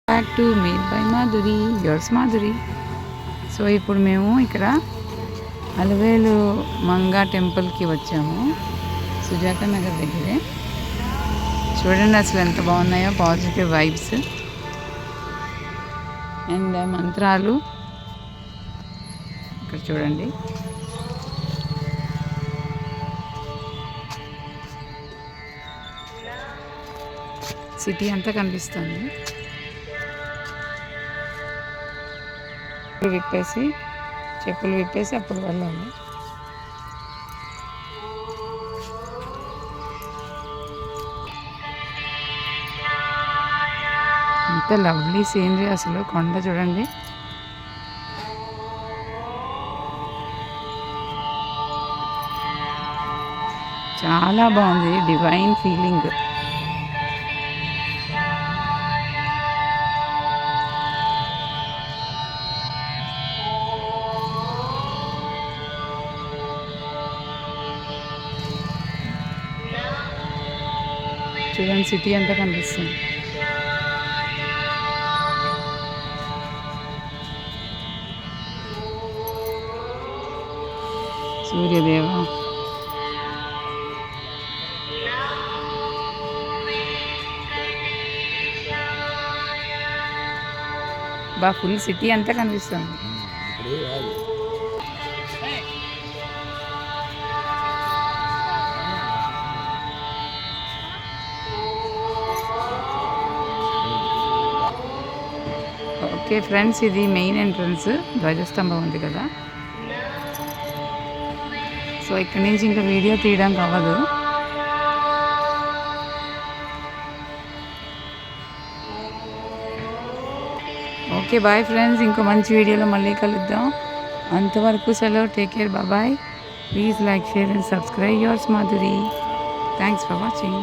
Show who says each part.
Speaker 1: Back to made by Madhuri, yours Madhuri. So ఇప్పుడు మేము ఇక్కడ అలవేలు మంగా టెంపుల్కి వచ్చాము, సుజాత నగర్ దగ్గరే. చూడండి అసలు ఎంత బాగున్నాయో, పాజిటివ్ వైబ్స్ అండ్ మంత్రాలు. ఇక్కడ చూడండి, సిటీ అంతా కనిపిస్తుంది. చెప్పులు విప్పేసి అప్పుడు వెళ్ళాలి. ఎంత లవ్లీ సీనరీ అసలు. కొండ చూడండి, చాలా బాగుంది, డివైన్ ఫీలింగ్. చూడండి, సిటీ అంతా కనిపిస్తుంది. సూర్యదేవ ఫుల్ సిటీ అంతా కనిపిస్తుంది. ఓకే ఫ్రెండ్స్, ఇది మెయిన్ ఎంట్రన్స్. ధ్వజస్తంభం ఉంది కదా, సో ఇక్కడి నుంచి ఇంకా వీడియో తీయడానికి అవ్వదు. ఓకే బాయ్ ఫ్రెండ్స్, ఇంకో మంచి వీడియోలో మళ్ళీ కలుద్దాం. అంతవరకు సెలవు. Take care, bye. Please like, share and subscribe. Yours Madhuri. Thanks for watching.